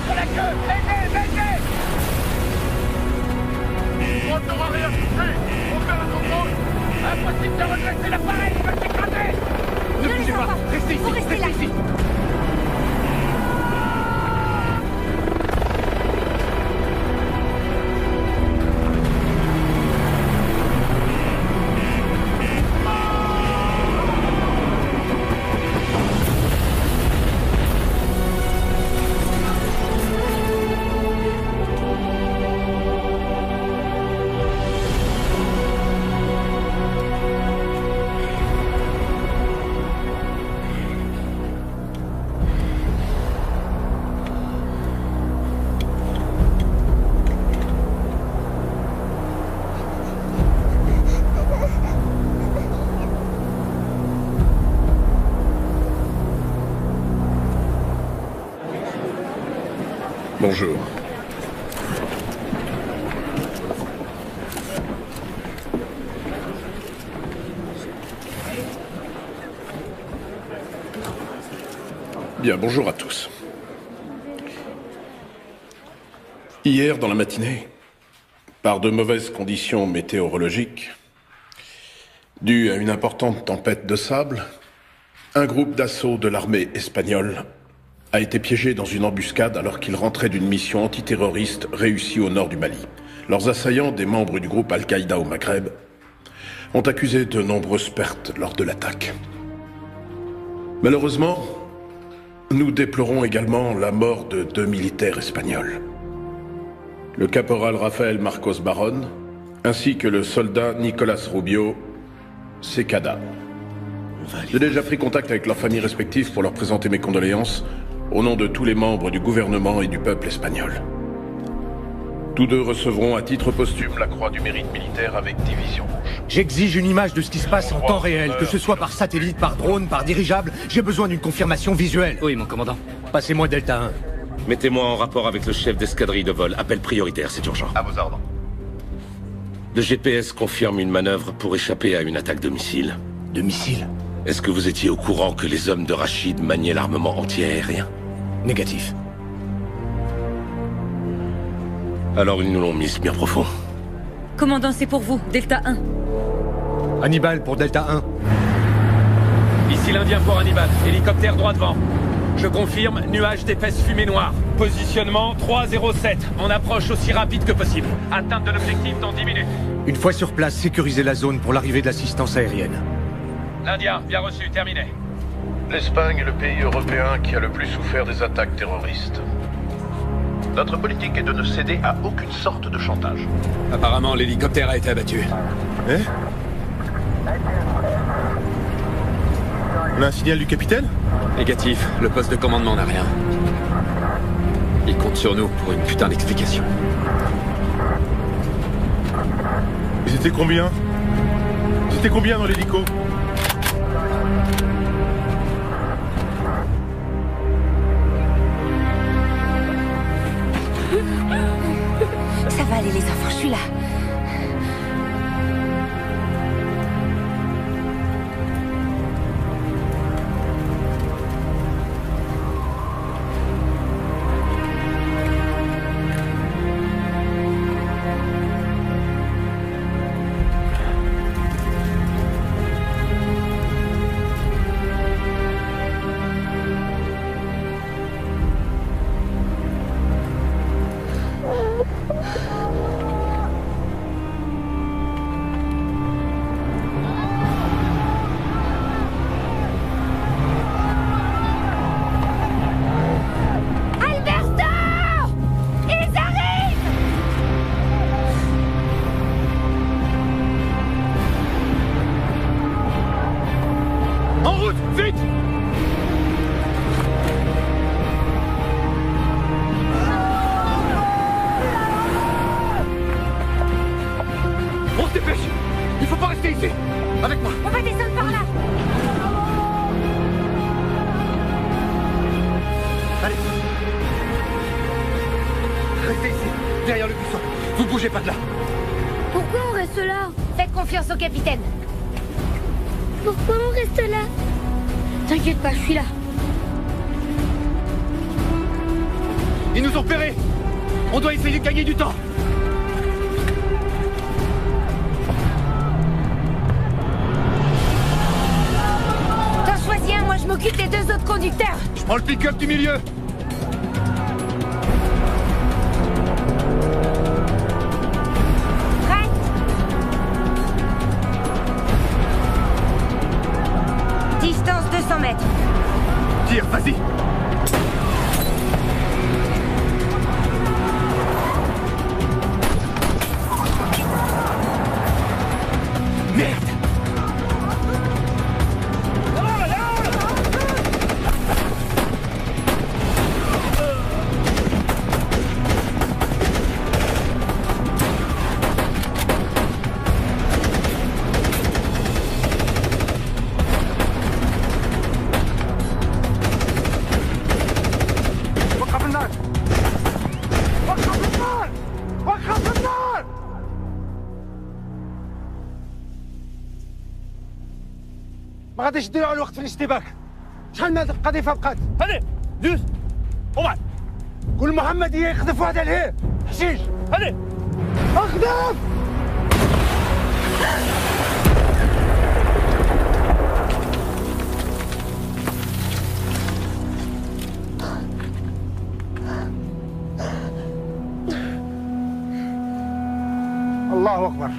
contre la queue! Aidez! Aidez! On n'aura rien touché! On perd le contrôle! Impossible de redresser l'appareil! Il va s'écraser! Ne bougez pas! Restez ici! Restez ici! Bonjour. Bien, bonjour à tous. Hier, dans la matinée, par de mauvaises conditions météorologiques, dues à une importante tempête de sable, un groupe d'assaut de l'armée espagnole a été piégé dans une embuscade alors qu'il rentrait d'une mission antiterroriste réussie au nord du Mali. Leurs assaillants, des membres du groupe Al-Qaïda au Maghreb, ont accusé de nombreuses pertes lors de l'attaque. Malheureusement, nous déplorons également la mort de 2 militaires espagnols. Le caporal Rafael Marcos Baron, ainsi que le soldat Nicolas Rubio Secada. J'ai déjà pris contact avec leurs familles respectives pour leur présenter mes condoléances au nom de tous les membres du gouvernement et du peuple espagnol. Tous deux recevront à titre posthume la Croix du Mérite militaire avec division rouge. J'exige une image de ce qui se passe en temps réel, que ce soit par satellite, par drone, par dirigeable. J'ai besoin d'une confirmation visuelle. Oui, mon commandant. Passez-moi Delta 1. Mettez-moi en rapport avec le chef d'escadrille de vol. Appel prioritaire, c'est urgent. À vos ordres. Le GPS confirme une manœuvre pour échapper à une attaque de missiles. De missiles? Est-ce que vous étiez au courant que les hommes de Rachid maniaient l'armement anti-aérien? Négatif. Alors ils nous l'ont mise bien profond. Commandant, c'est pour vous, Delta 1. Hannibal pour Delta 1. Ici l'Indien pour Hannibal. Hélicoptère droit devant. Je confirme, nuage d'épaisse fumée noire. Positionnement 307. On approche aussi rapide que possible. Atteinte de l'objectif dans 10 minutes. Une fois sur place, sécurisez la zone pour l'arrivée de l'assistance aérienne. L'Indien, bien reçu, terminé. L'Espagne est le pays européen qui a le plus souffert des attaques terroristes. Notre politique est de ne céder à aucune sorte de chantage. Apparemment, l'hélicoptère a été abattu. Eh? On a un signal du capitaine? Négatif, le poste de commandement n'a rien. Il compte sur nous pour une putain d'explication. Ils étaient combien? Ils étaient combien dans l'hélico? Ça va aller les enfants, je suis là. Pourquoi on reste là? Faites confiance au capitaine. Pourquoi on reste là? T'inquiète pas, je suis là. Ils nous ont repérés. On doit essayer de gagner du temps. T'en choisis un, moi je m'occupe des deux autres conducteurs. Je prends le pick-up du milieu. Prête? Distance 200 mètres. Tire, vas-y. Merde. ما غاديش ديروا على الوقت في الاشتباك. شحال من هاد القذيفه بقات؟ هادي دوز وبعد قول محمد يخذف واحد عليه حشيش. هادي اخذف. الله اكبر.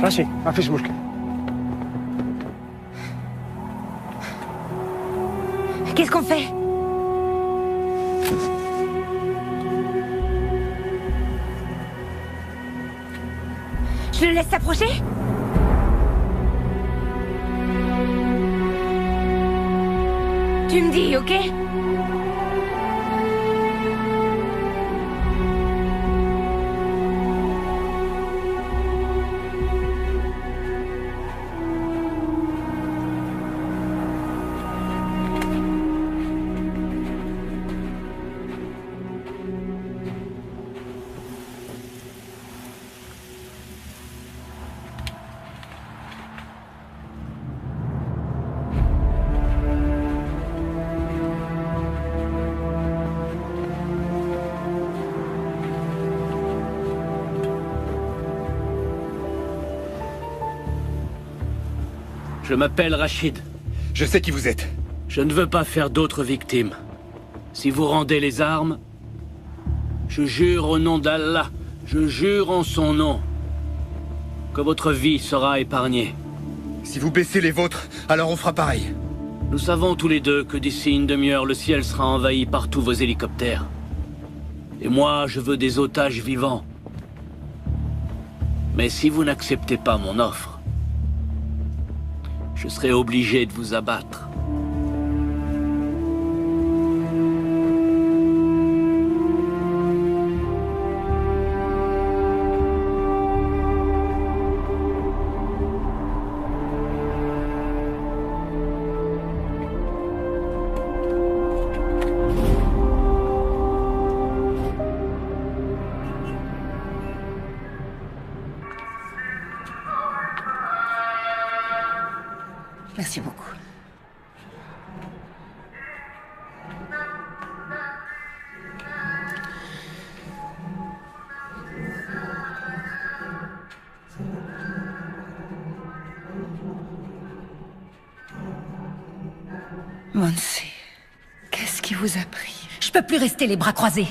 ماشي ما فيش مشكل. Qu'est-ce qu'on fait? Je le laisse s'approcher? Tu me dis, ok? Je m'appelle Rachid. Je sais qui vous êtes. Je ne veux pas faire d'autres victimes. Si vous rendez les armes, je jure au nom d'Allah, je jure en son nom, que votre vie sera épargnée. Si vous baissez les vôtres, alors on fera pareil. Nous savons tous les deux que d'ici une demi-heure, le ciel sera envahi par tous vos hélicoptères. Et moi, je veux des otages vivants. Mais si vous n'acceptez pas mon offre, je serai obligé de vous abattre. Merci beaucoup. Monse, qu'est-ce qui vous a pris? Je peux plus rester les bras croisés.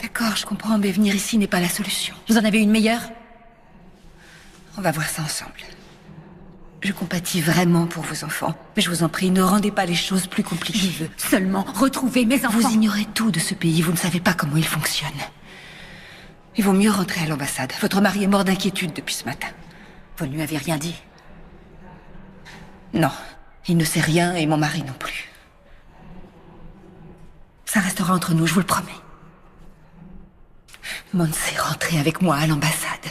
D'accord, je comprends, mais venir ici n'est pas la solution. Vous en avez une meilleure? On va voir ça ensemble. Je compatis vraiment pour vos enfants, mais je vous en prie, ne rendez pas les choses plus compliquées. Je veux seulement retrouver mes enfants. Vous ignorez tout de ce pays, vous ne savez pas comment il fonctionne. Il vaut mieux rentrer à l'ambassade. Votre mari est mort d'inquiétude depuis ce matin. Vous ne lui avez rien dit? Non, il ne sait rien et mon mari non plus. Ça restera entre nous, je vous le promets. Monse, rentrez avec moi à l'ambassade.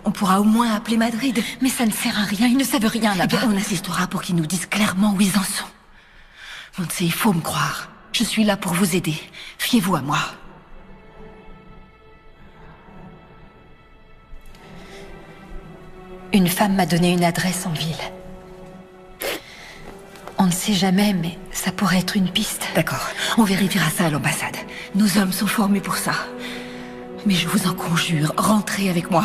On pourra au moins appeler Madrid. Mais ça ne sert à rien, ils ne savent rien là-bas. On assistera pour qu'ils nous disent clairement où ils en sont. Monse, il faut me croire. Je suis là pour vous aider. Fiez-vous à moi. Une femme m'a donné une adresse en ville. On ne sait jamais, mais ça pourrait être une piste. D'accord, on vérifiera ça à l'ambassade. Nos hommes sont formés pour ça. Mais je vous en conjure, rentrez avec moi.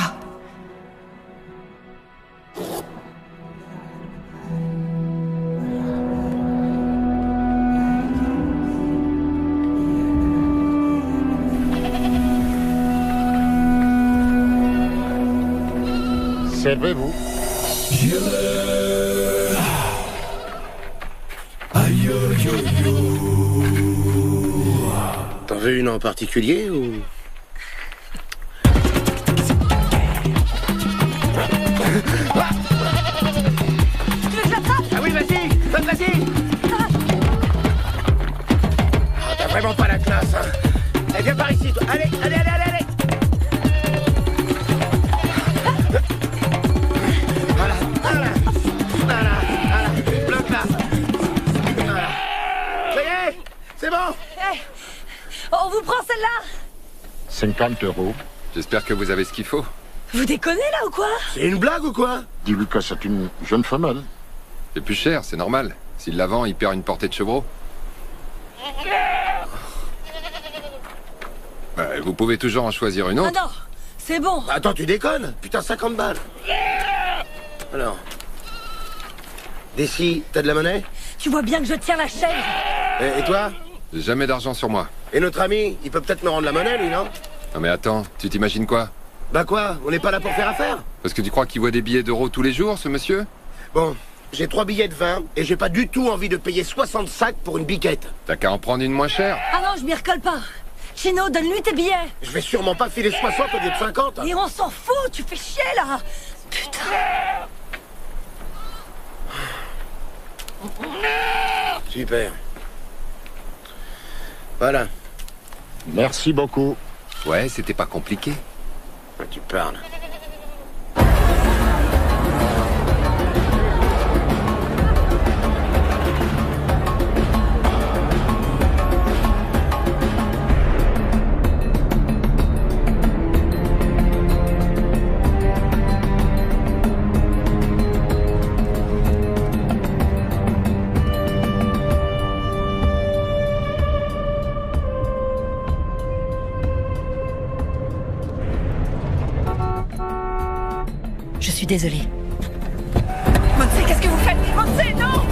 Servez-vous. T'en veux une en particulier ou... Tu veux que je l'attrape? Ah oui, vas-y, vas-y. Ah, t'as vraiment pas la classe, hein. Eh, viens par ici, toi. Allez. Voilà. Bloque là. Voilà. Ça y est, c'est bon. Hey, on vous prend celle-là? 50 €. J'espère que vous avez ce qu'il faut. Vous déconnez là ou quoi? C'est une blague ou quoi? Dis-lui que c'est une jeune femelle. C'est plus cher, c'est normal. S'il la vend, il perd une portée de chevreau. Vous pouvez toujours en choisir une autre. Ah non, c'est bon. Attends, tu déconnes? Putain, 50 balles. Alors. D'ici, t'as de la monnaie? Tu vois bien que je tiens la chaise. Et toi? J'ai jamais d'argent sur moi. Et notre ami, il peut peut-être me rendre la monnaie, lui, non? Non mais attends, tu t'imagines quoi? Bah quoi? On n'est pas là pour faire affaire? Parce que tu crois qu'il voit des billets d'euros tous les jours, ce monsieur? Bon, j'ai 3 billets de 20 et j'ai pas du tout envie de payer 60 sacs pour une biquette. T'as qu'à en prendre une moins chère. Ah non, je m'y recolle pas. Chino, donne-lui tes billets. Je vais sûrement pas filer 60 au lieu de 50. Et on s'en fout, tu fais chier là. Putain. Super. Voilà. Merci beaucoup. Ouais, c'était pas compliqué. Tu parles. Je suis désolée. Monse, qu'est-ce que vous faites? Monse, non!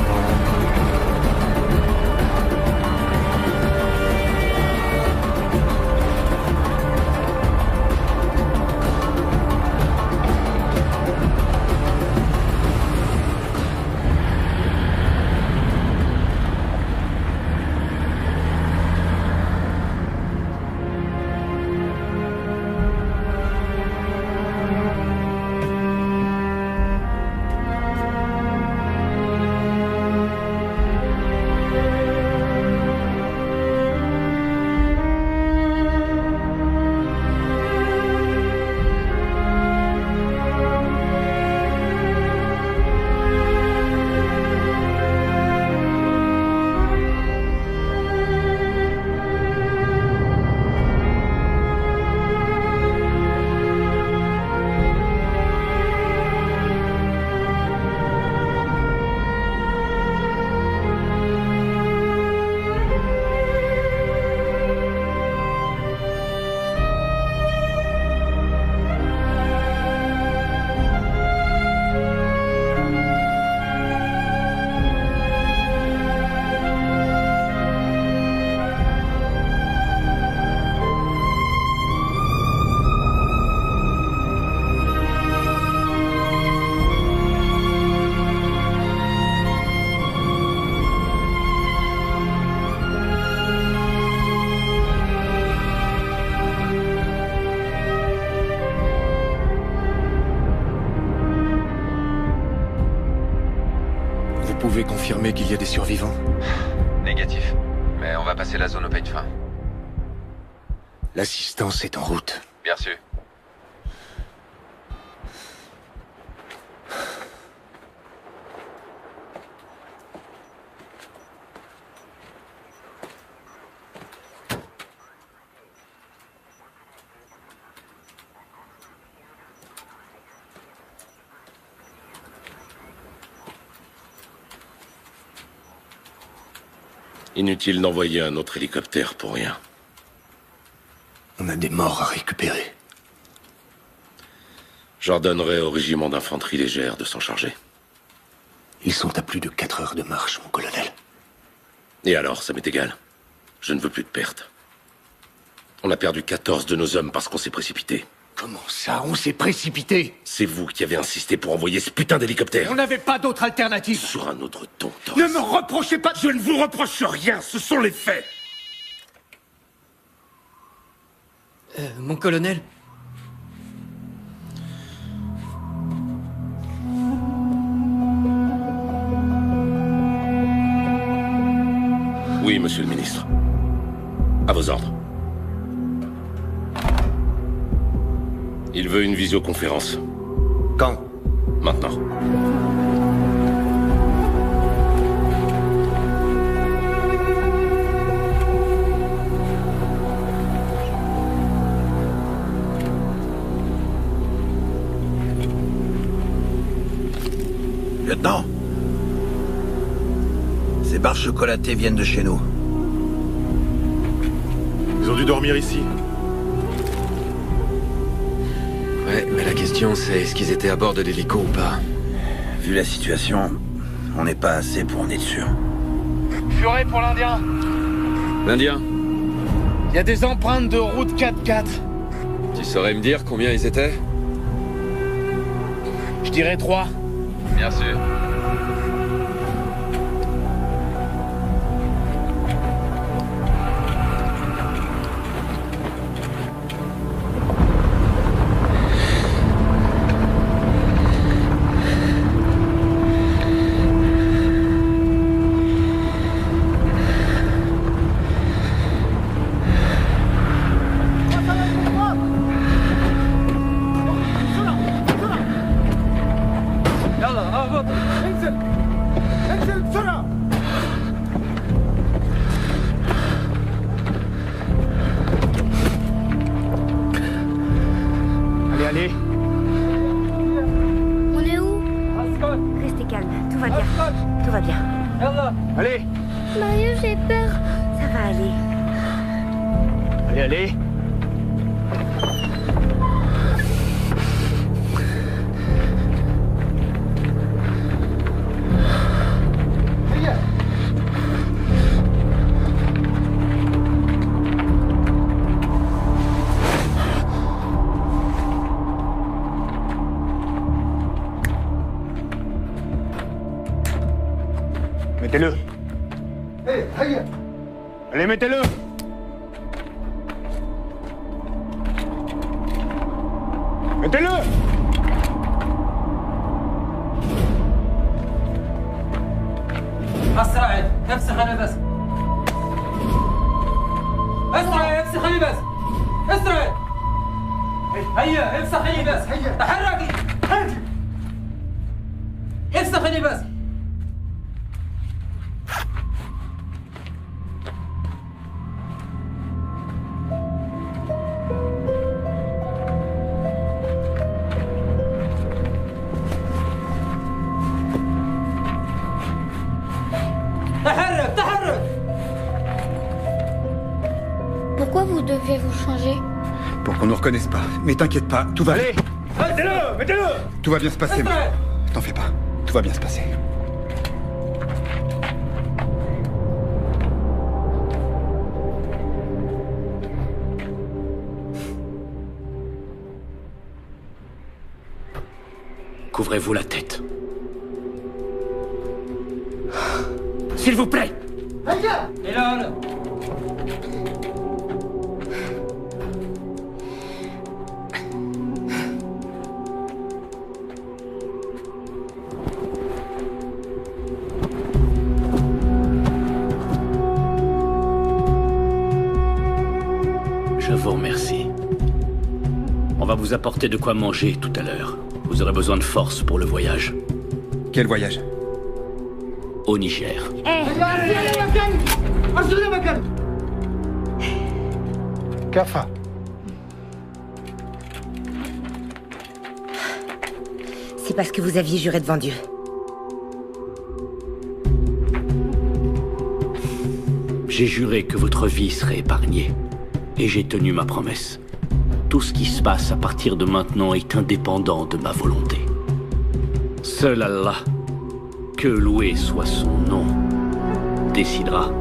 Vous pouvez confirmer qu'il y a des survivants? Négatif. Mais on va passer la zone au peigne fin. L'assistance est en route. Bien sûr. Inutile d'envoyer un autre hélicoptère pour rien. On a des morts à récupérer. J'ordonnerai au régiment d'infanterie légère de s'en charger. Ils sont à plus de 4 heures de marche, mon colonel. Et alors, ça m'est égal. Je ne veux plus de pertes. On a perdu 14 de nos hommes parce qu'on s'est précipité. Comment ça, on s'est précipité? C'est vous qui avez insisté pour envoyer ce putain d'hélicoptère. On n'avait pas d'autre alternative. Sur un autre ton, Torres. Ne me reprochez pas. Je ne vous reproche rien, ce sont les faits. Mon colonel. Oui, monsieur le ministre. À vos ordres. Il veut une visioconférence. Quand? Maintenant. Lieutenant, ces barres chocolatées viennent de chez nous. Ils ont dû dormir ici. Ouais, mais la question c'est est-ce qu'ils étaient à bord de l'hélico ou pas? Vu la situation, on n'est pas assez pour en être sûr. Furet pour l'Indien. L'Indien? Il y a des empreintes de route 4x4. Tu saurais me dire combien ils étaient? Je dirais 3. Bien sûr. Allez. On est où? Restez calme, tout va bien. Tout va bien. Allez. Mario, j'ai peur. Ça va aller. Allez. Mettez-le. Allez, mettez-le. Mettez-le. اسرع افسخ انا بس اسرع افسخني بس اسرع هيا افسخني بس تحركي افسخني بس Pourquoi vous devez vous changer? Pour qu'on nous reconnaisse pas. Mais t'inquiète pas, tout va... Allez. Mettez-le. Mettez-le. Tout va bien se passer. T'en fais pas. Tout va bien se passer. Couvrez-vous la tête. S'il vous plaît. Et là. Je vous remercie. On va vous apporter de quoi manger tout à l'heure. Vous aurez besoin de force pour le voyage. Quel voyage? Au Niger. Kafa. C'est parce que vous aviez juré devant Dieu. J'ai juré que votre vie serait épargnée. Et j'ai tenu ma promesse. Tout ce qui se passe à partir de maintenant est indépendant de ma volonté. Seul Allah, que loué soit son nom, décidera.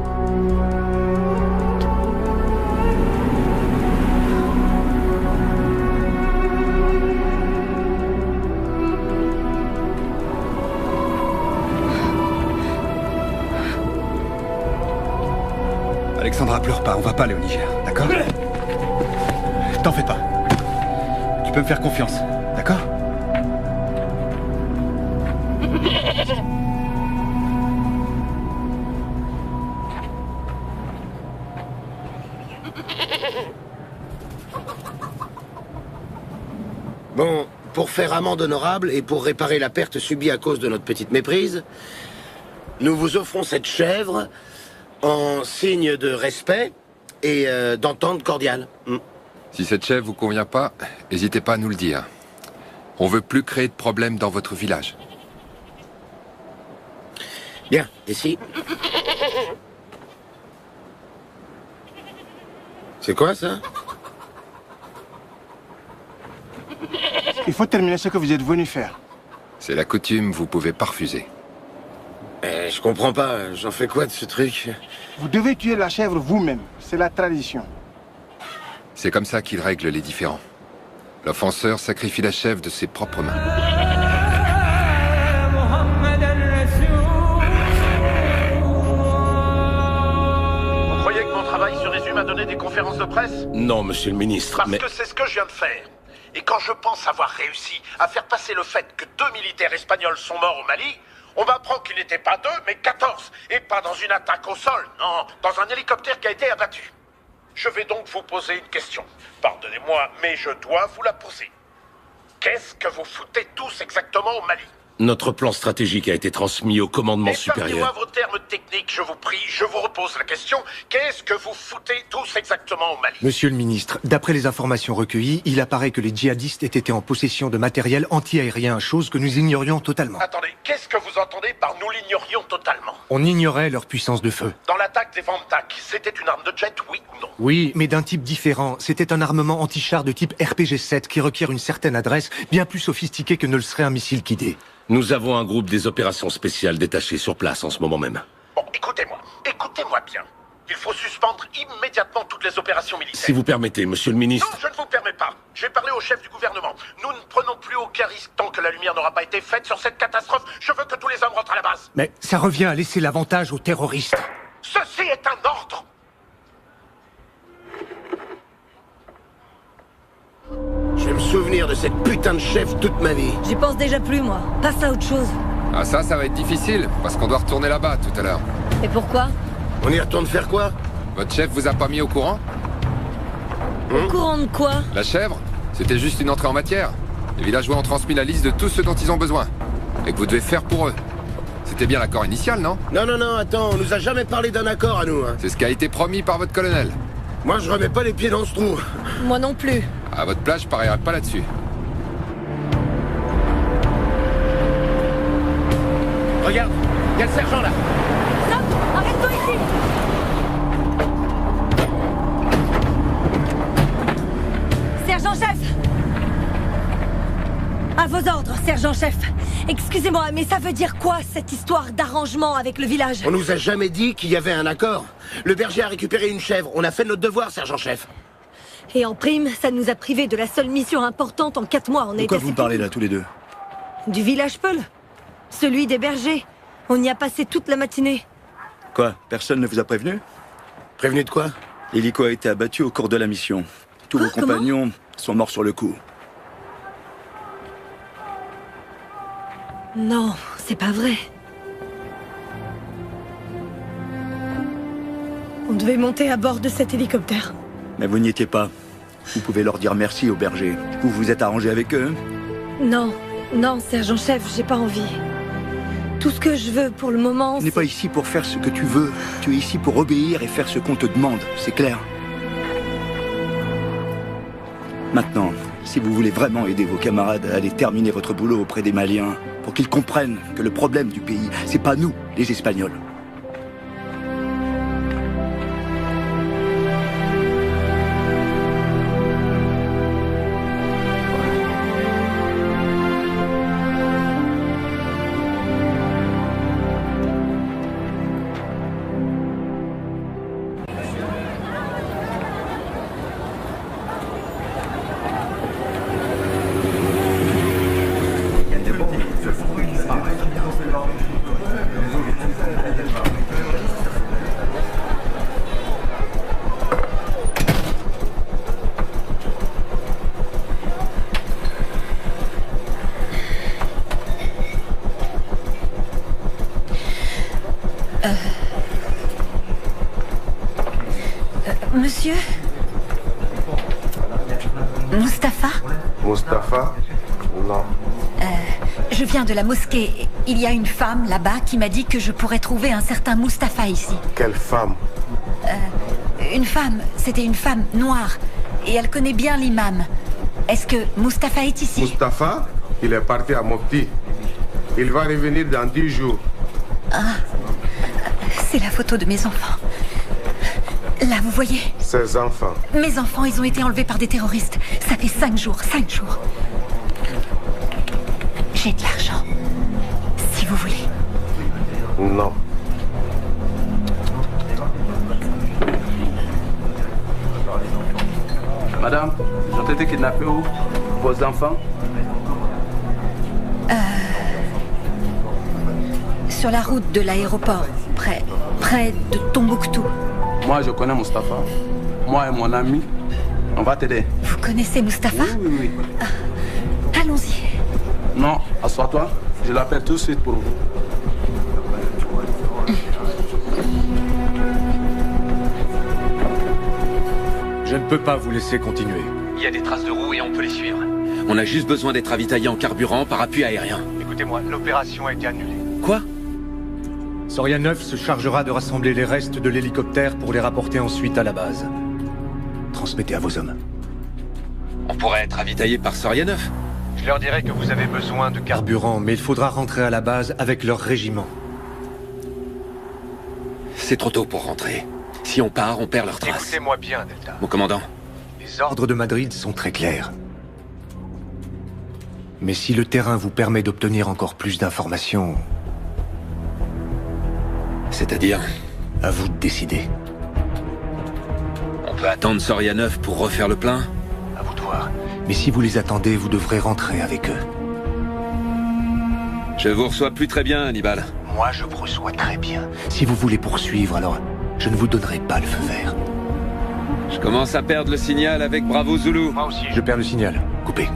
Alexandra, pleure pas, on va pas aller au Niger, d'accord? T'en fais pas. Tu peux me faire confiance, d'accord? Bon, pour faire amende honorable et pour réparer la perte subie à cause de notre petite méprise, nous vous offrons cette chèvre en signe de respect et d'entente cordiale. Si cette chèvre vous convient pas, n'hésitez pas à nous le dire. On veut plus créer de problèmes dans votre village. Bien, ici. C'est quoi ça? Il faut terminer ce que vous êtes venu faire. C'est la coutume, vous pouvez pas refuser. Je comprends pas, j'en fais quoi de ce truc? Vous devez tuer la chèvre vous-même, c'est la tradition. C'est comme ça qu'il règle les différends. L'offenseur sacrifie la chèvre de ses propres mains. Vous croyez que mon travail se résume à donner des conférences de presse? Non, monsieur le ministre, Parce mais... que c'est ce que je viens de faire. Et quand je pense avoir réussi à faire passer le fait que 2 militaires espagnols sont morts au Mali, on m'apprend qu'ils n'étaient pas 2, mais 14. Et pas dans une attaque au sol, non, dans un hélicoptère qui a été abattu. Je vais donc vous poser une question. Pardonnez-moi, mais je dois vous la poser. Qu'est-ce que vous foutez tous exactement au Mali? Notre plan stratégique a été transmis au commandement supérieur. Épargnez-moi vos termes techniques, je vous prie. Je vous repose la question. Qu'est-ce que vous foutez tous exactement au Mali? Monsieur le ministre, d'après les informations recueillies, il apparaît que les djihadistes aient été en possession de matériel anti-aérien, chose que nous ignorions totalement. Attendez, qu'est-ce que vous entendez par nous l'ignorions totalement? On ignorait leur puissance de feu. Dans l'attaque des Vantak, c'était une arme de jet, oui ou non? Oui, mais d'un type différent. C'était un armement anti-char de type RPG-7 qui requiert une certaine adresse, bien plus sophistiquée que ne le serait un missile Kidé. Nous avons un groupe des opérations spéciales détaché sur place en ce moment même. Bon, écoutez-moi bien. Il faut suspendre immédiatement toutes les opérations militaires. Si vous permettez, monsieur le ministre... Non, je ne vous permets pas. J'ai parlé au chef du gouvernement. Nous ne prenons plus aucun risque tant que la lumière n'aura pas été faite sur cette catastrophe. Je veux que tous les hommes rentrent à la base. Mais ça revient à laisser l'avantage aux terroristes. Ceci est un ordre. Je vais me souvenir de cette putain de chef toute ma vie. J'y pense déjà plus, moi. Passe à autre chose. Ah ça va être difficile, parce qu'on doit retourner là-bas tout à l'heure. Et pourquoi? On y retourne faire quoi? Votre chef vous a pas mis au courant? Au courant de quoi? La chèvre? C'était juste une entrée en matière. Les villageois ont transmis la liste de tout ce dont ils ont besoin. Et que vous devez faire pour eux. C'était bien l'accord initial, non? Non, attends, on nous a jamais parlé d'un accord à nous. Hein. C'est ce qui a été promis par votre colonel. Moi, je remets pas les pieds dans ce trou. Moi non plus. À votre place, je parierais pas là-dessus. Regarde, il y a le sergent là. Stop! Arrête-toi ici! Sergent-chef! À vos ordres, sergent-chef. Excusez-moi, mais ça veut dire quoi, cette histoire d'arrangement avec le village? On nous a jamais dit qu'il y avait un accord. Le berger a récupéré une chèvre. On a fait notre devoir, sergent-chef. Et en prime, ça nous a privés de la seule mission importante en 4 mois. De quoi vous parlez là, tous les deux? Du village Peul. Celui des bergers. On y a passé toute la matinée. Quoi? Personne ne vous a prévenu? Prévenu de quoi? L'hélico a été abattu au cours de la mission. Tous vos compagnons sont morts sur le coup. Non, c'est pas vrai. On devait monter à bord de cet hélicoptère. Mais vous n'y étiez pas. Vous pouvez leur dire merci aux bergers. Vous vous êtes arrangé avec eux? Non, sergent-chef, j'ai pas envie. Tout ce que je veux pour le moment, Tu n'es pas ici pour faire ce que tu veux. Tu es ici pour obéir et faire ce qu'on te demande. C'est clair? Maintenant, si vous voulez vraiment aider vos camarades à aller terminer votre boulot auprès des Maliens, pour qu'ils comprennent que le problème du pays, c'est pas nous, les Espagnols. Monsieur Mustapha? Mustapha? Non. Je viens de la mosquée. Il y a une femme là-bas qui m'a dit que je pourrais trouver un certain Mustapha ici. Quelle femme? Une femme. C'était une femme noire. Et elle connaît bien l'imam. Est-ce que Mustapha est ici? Mustapha? Il est parti à Mopti. Il va revenir dans 10 jours. Ah, c'est la photo de mes enfants. Là, vous voyez? Ses enfants. Mes enfants, ils ont été enlevés par des terroristes. Ça fait 5 jours, 5 jours. J'ai de l'argent. Si vous voulez. Non. Madame, ils ont été kidnappés où? Vos enfants? Sur la route de l'aéroport, près de Tombouctou. Moi, je connais Mustapha. Moi et mon ami, on va t'aider. Vous connaissez Mustapha? Oui. Allons-y. Non, assois-toi. Je l'appelle tout de suite pour vous. Je ne peux pas vous laisser continuer. Il y a des traces de roues et on peut les suivre. On a juste besoin d'être ravitaillé en carburant par appui aérien. Écoutez-moi, l'opération a été annulée. Quoi? Soria 9 se chargera de rassembler les restes de l'hélicoptère pour les rapporter ensuite à la base. Transmettez à vos hommes. On pourrait être ravitaillé par Soria 9. Je leur dirai que vous avez besoin de carburant, mais il faudra rentrer à la base avec leur régiment. C'est trop tôt pour rentrer. Si on part, on perd leurs traces. Écoutez-moi bien, Delta. Mon commandant. Les ordres de Madrid sont très clairs. Mais si le terrain vous permet d'obtenir encore plus d'informations... C'est-à-dire? À vous de décider. On peut attendre Soria 9 pour refaire le plein? À vous de voir. Mais si vous les attendez, vous devrez rentrer avec eux. Je vous reçois plus très bien, Hannibal. Moi, je vous reçois très bien. Si vous voulez poursuivre, alors je ne vous donnerai pas le feu vert. Je commence à perdre le signal avec Bravo Zulu. Moi aussi. Je perds le signal. Coupez.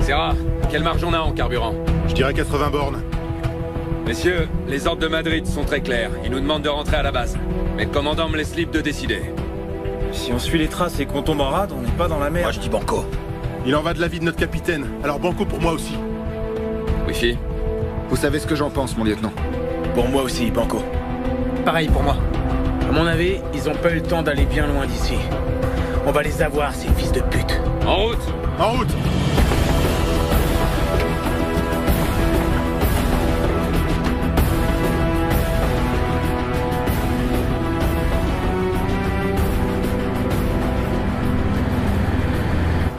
Serra, quelle marge on a en carburant? Je dirais 80 bornes. Messieurs, les ordres de Madrid sont très clairs. Ils nous demandent de rentrer à la base. Mais le commandant me laisse libre de décider. Si on suit les traces et qu'on tombe en rade, on n'est pas dans la merde. Moi, je dis banco. Il en va de la vie de notre capitaine. Alors banco pour moi aussi. Wifi? Vous savez ce que j'en pense, mon lieutenant? Pour moi aussi, banco. Pareil pour moi. À mon avis, ils ont pas eu le temps d'aller bien loin d'ici. On va les avoir, ces fils de pute. En route! En route!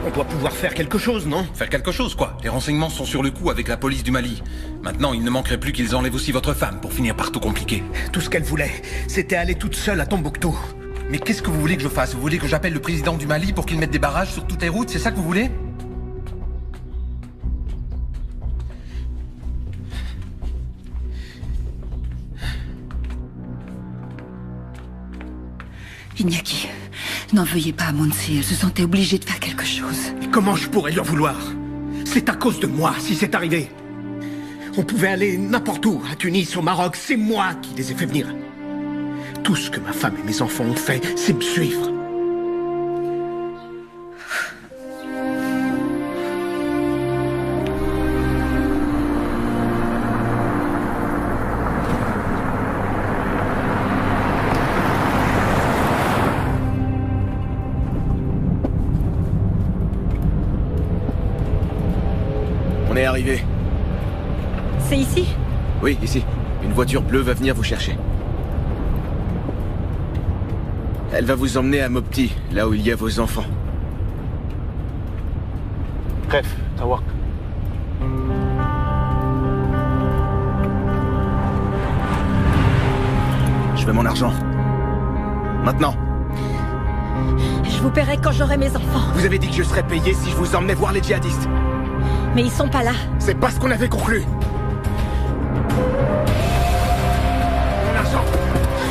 On doit pouvoir faire quelque chose, non? Faire quelque chose, quoi. Les renseignements sont sur le coup avec la police du Mali. Maintenant, il ne manquerait plus qu'ils enlèvent aussi votre femme pour finir par tout compliquer. Tout ce qu'elle voulait, c'était aller toute seule à Tombouctou. Mais qu'est-ce que vous voulez que je fasse? Vous voulez que j'appelle le président du Mali pour qu'il mette des barrages sur toutes les routes? C'est ça que vous voulez? Iñaki, n'en veuillez pas à Monsi, elle se sentait obligée de faire quelque chose. Et comment je pourrais lui en vouloir? C'est à cause de moi si c'est arrivé. On pouvait aller n'importe où, à Tunis, au Maroc, c'est moi qui les ai fait venir. Tout ce que ma femme et mes enfants ont fait, c'est me suivre. On est arrivé. C'est ici? Oui, ici. Une voiture bleue va venir vous chercher. Elle va vous emmener à Mopti, là où il y a vos enfants. Bref, Tawak. Je veux mon argent. Maintenant. Je vous paierai quand j'aurai mes enfants. Vous avez dit que je serais payé si je vous emmenais voir les djihadistes. Mais ils sont pas là. C'est pas ce qu'on avait conclu. Mon argent.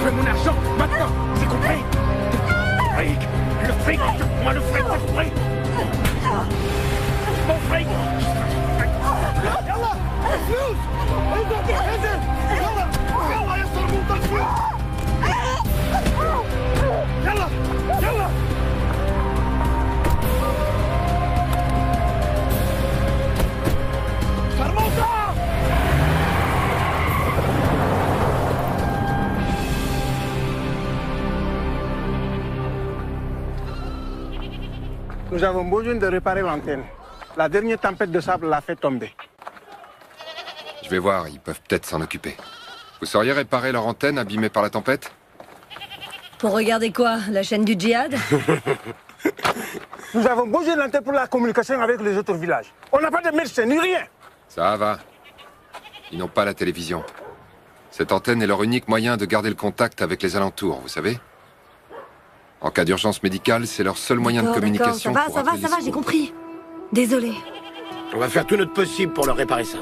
Je veux mon argent, maintenant. C'est compris? Fric. Le fric. Moi, le fric, le fric. Mon fric. يلا الفلوس انزل يلا يلا يا صرموط الفلوس يلا يلا صرموطة Nous avons besoin de réparer l'antenne. La dernière tempête de sable l'a fait tomber. Je vais voir, ils peuvent peut-être s'en occuper. Vous sauriez réparer leur antenne abîmée par la tempête? Pour regarder quoi? La chaîne du djihad? Nous avons besoin de l'antenne pour la communication avec les autres villages. On n'a pas de médecin, ni rien. Ça va. Ils n'ont pas la télévision. Cette antenne est leur unique moyen de garder le contact avec les alentours, vous savez? En cas d'urgence médicale, c'est leur seul moyen de communication. Ça va, j'ai compris. Désolé. On va faire tout notre possible pour leur réparer ça.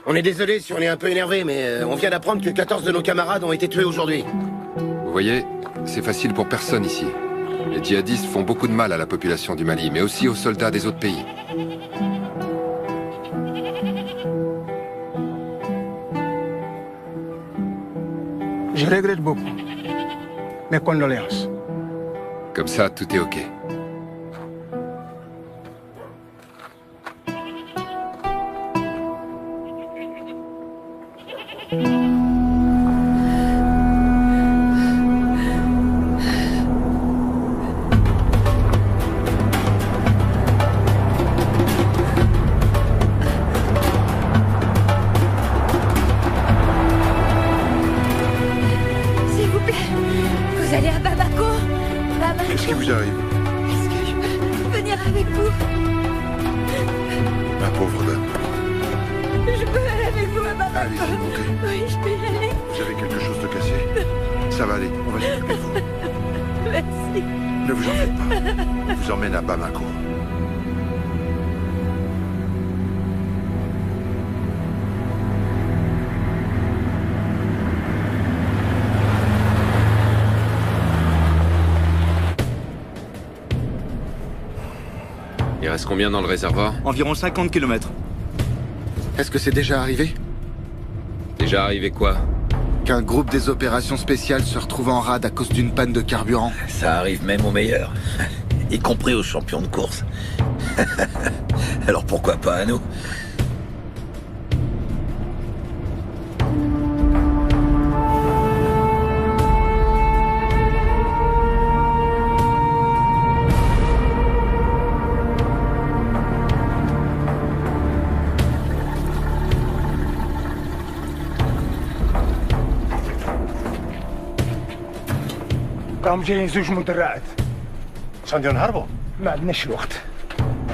On est désolé si on est un peu énervé, mais on vient d'apprendre que 14 de nos camarades ont été tués aujourd'hui. Vous voyez, c'est facile pour personne ici. Les djihadistes font beaucoup de mal à la population du Mali, mais aussi aux soldats des autres pays. Je regrette beaucoup. Mes condoléances. Comme ça, tout est OK. S'il vous plaît, vous allez à Bamako? Qu'est-ce qui vous arrive? Est-ce que je peux venir avec vous? Ma pauvre dame. Je peux aller avec vous à Bamako? Allez-y, montez. Oui, je peux y aller. Vous avez quelque chose de cassé? Ça va aller, on va s'occuper de vous. Merci. Ne vous en faites pas. Je vous emmène à Bamako. Il reste combien dans le réservoir? Environ 50 km. Est-ce que c'est déjà arrivé? Déjà arrivé quoi? Qu'un groupe des opérations spéciales se retrouve en rade à cause d'une panne de carburant. Ça arrive même aux meilleurs, y compris aux champions de course. Alors pourquoi pas à nous? راهم جايين زوج مدرعات. عشان نهربوا؟ ما عندناش الوقت.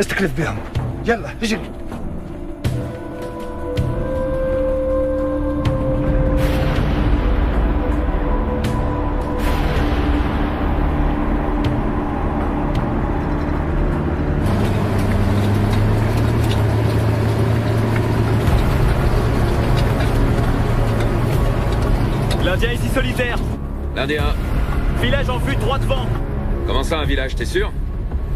استكلف بهم. يلا اجري. L'Indien ici solitaire. L'Indien. Village en vue droit devant. Comment ça un village, t'es sûr?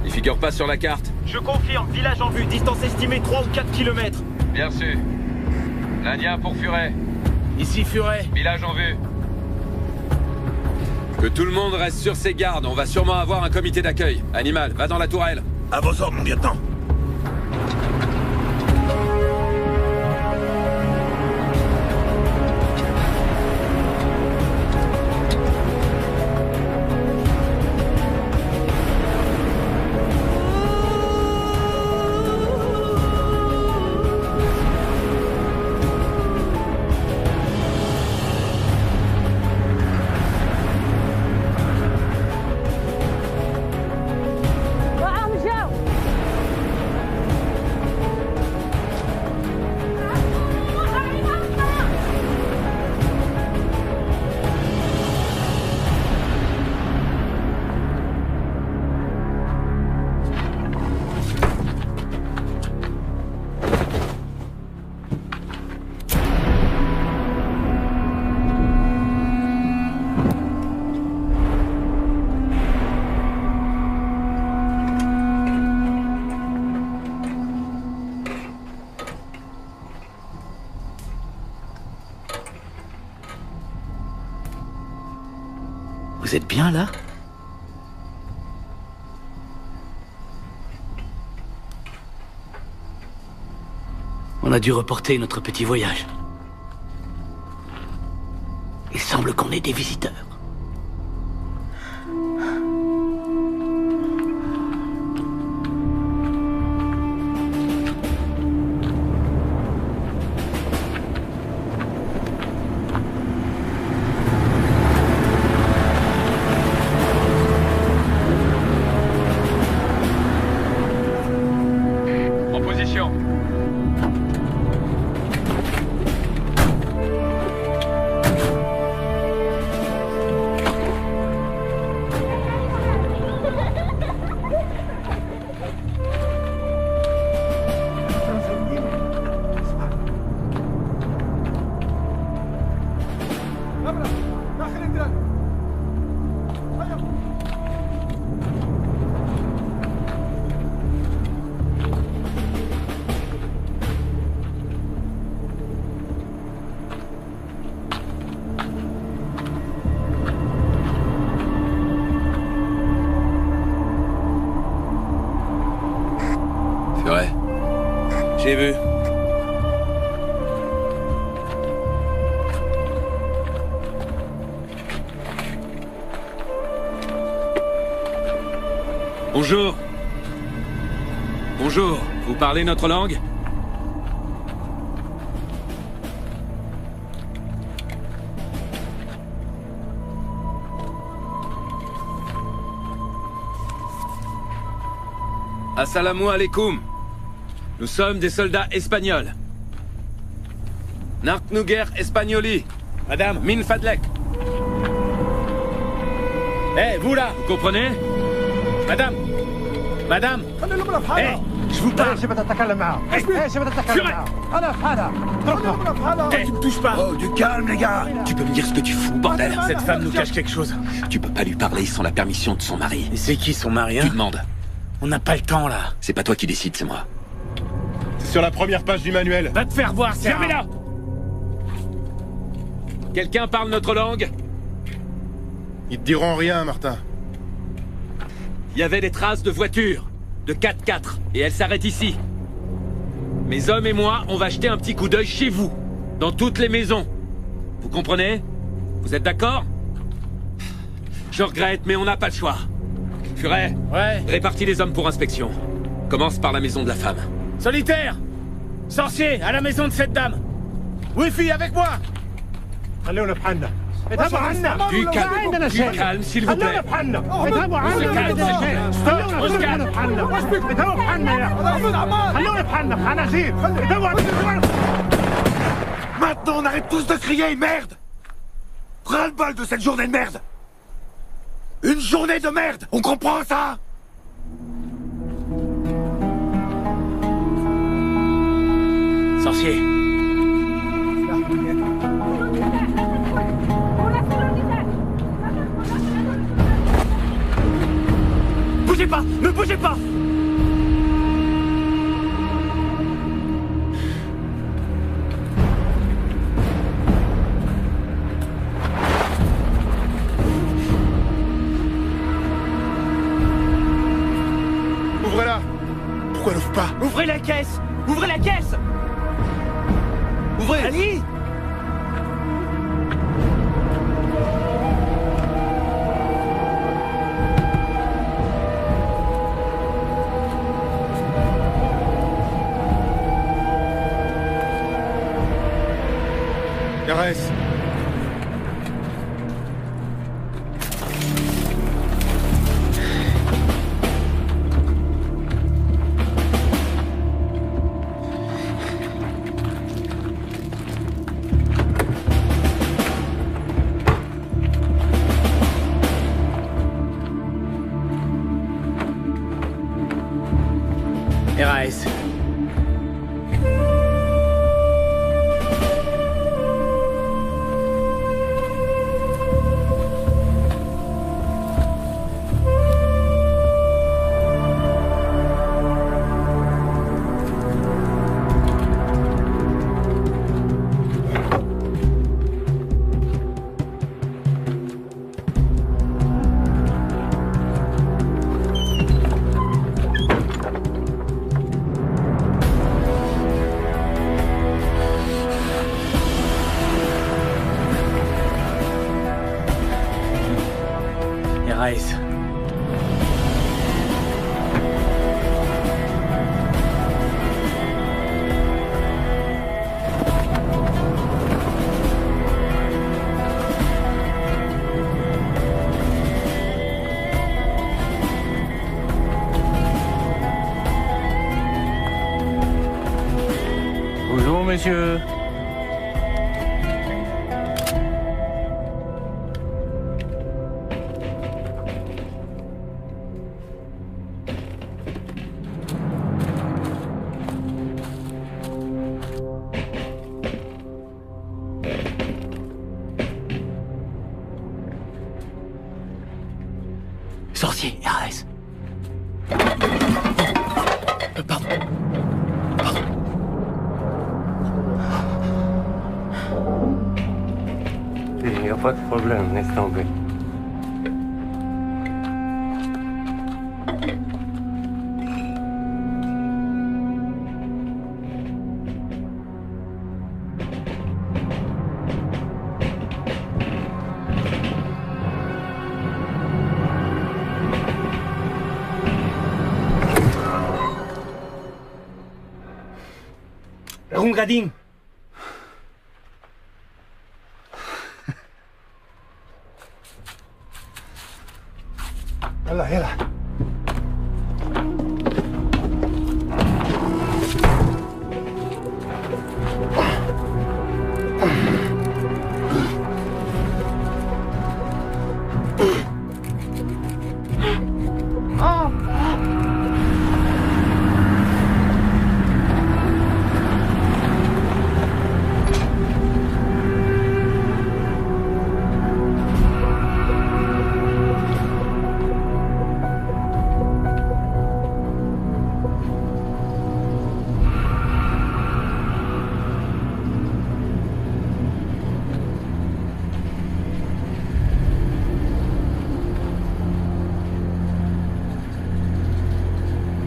Il figure pas sur la carte. Je confirme, village en vue, distance estimée 3 ou 4 km. Bien sûr. L'Indien pour Furet. Ici Furet. Village en vue. Que tout le monde reste sur ses gardes, on va sûrement avoir un comité d'accueil. Animal, va dans la tourelle. À vos ordres, mon lieutenant. Vous êtes bien là? On a dû reporter notre petit voyage. Il semble qu'on ait des visiteurs. En position. C'est vrai. J'ai vu. Bonjour. Bonjour. Vous parlez notre langue? Assalamu alaikum. Nous sommes des soldats espagnols. Narknuger Espagnoli. Madame, Min Fadlek. Eh, vous là! Vous comprenez? Madame! Madame! Eh, je vous parle! Tu me touches pas! Oh, du calme, les gars! Tu peux me dire ce que tu fous, bordel? Cette femme nous cache quelque chose. Tu peux pas lui parler sans la permission de son mari. Et c'est qui son mari, hein? Tu demandes. On n'a pas le temps, là. C'est pas toi qui décide, c'est moi. C'est sur la première page du manuel. Va te faire voir, c'est Fermez-la! Quelqu'un parle notre langue? Ils te diront rien, Martin. Il y avait des traces de voitures, de 4x4, et elles s'arrêtent ici. Mes hommes et moi, on va jeter un petit coup d'œil chez vous, dans toutes les maisons. Vous comprenez? Vous êtes d'accord? Je regrette, mais on n'a pas le choix. Furet, ouais. Répartis les hommes pour inspection. Commence par la maison de la femme. Solitaire! Sorcier, à la maison de cette dame! Wi-Fi, avec moi! Du calme, s'il vous plaît. Maintenant, on arrête tous de crier, merde! Ras-le-bol de cette journée de merde! Une journée de merde! On comprend ça? Sorcier. Bougez pas! Ne bougez pas! Ouvrez-la! Pourquoi elle ouvre pas? Ouvrez la caisse! Ouvrez la caisse! Ouvrez! Ali! RS. RAS. Bonjour, monsieur. Sorcier, RS. Pardon. Il n'y a pas de problème, laisse tomber. هم قاعدين يلا يلا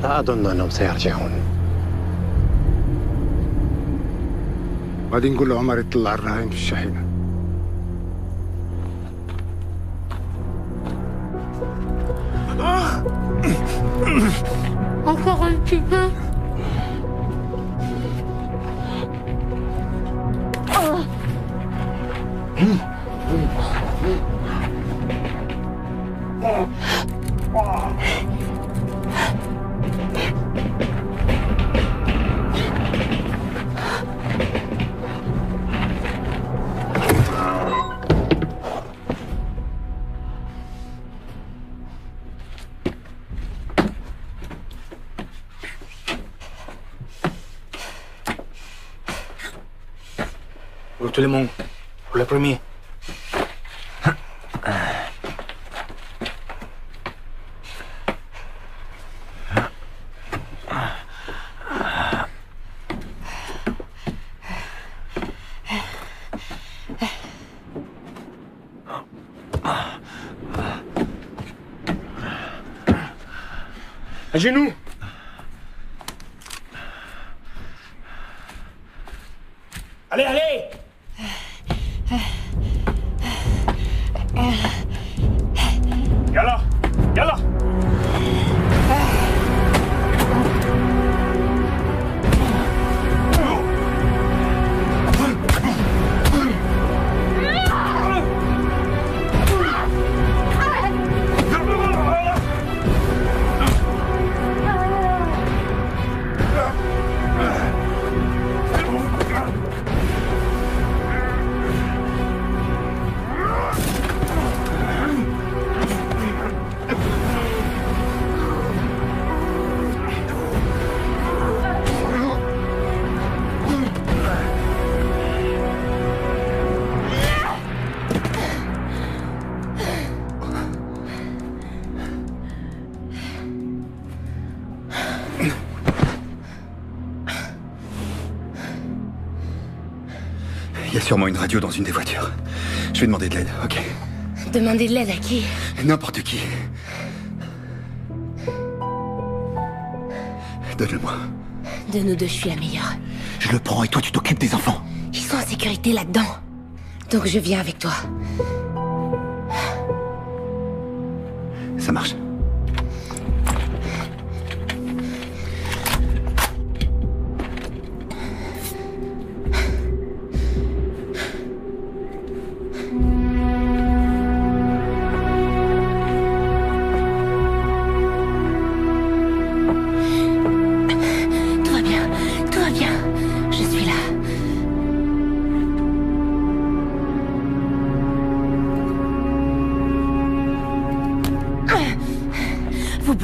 لا أظن أنهم سيرجعون. بعدين نقول لعمر يطلع الرهائن في الشحنة. Encore un petit peu. Pour tout le monde, pour le premier. À genoux. Allez, allez. يلا يلا Il y a sûrement une radio dans une des voitures. Je vais demander de l'aide, ok? Demander de l'aide à qui? N'importe qui. Donne-le-moi. De nous deux, je suis la meilleure. Je le prends et toi tu t'occupes des enfants. Ils sont en sécurité là-dedans. Donc je viens avec toi. Ça marche. Tout va bien, je suis là.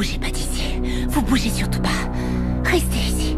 bougez pas d'ici. Vous bougez surtout pas. Restez ici.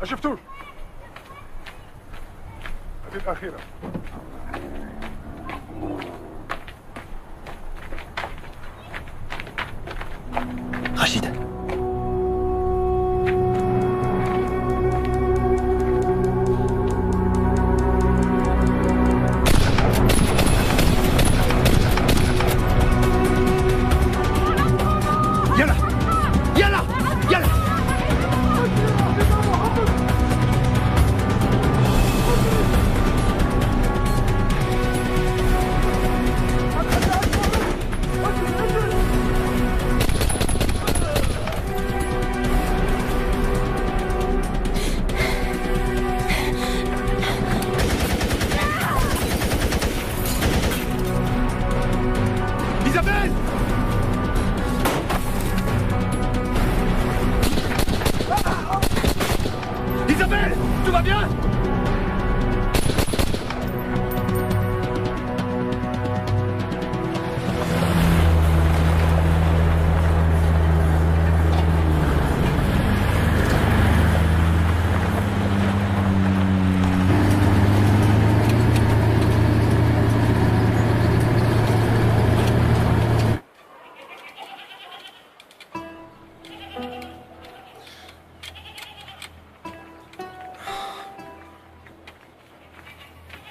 شفتوش هذه الأخيرة Rachid. يلا يلا يلا Isabelle! Isabelle! Tout va bien?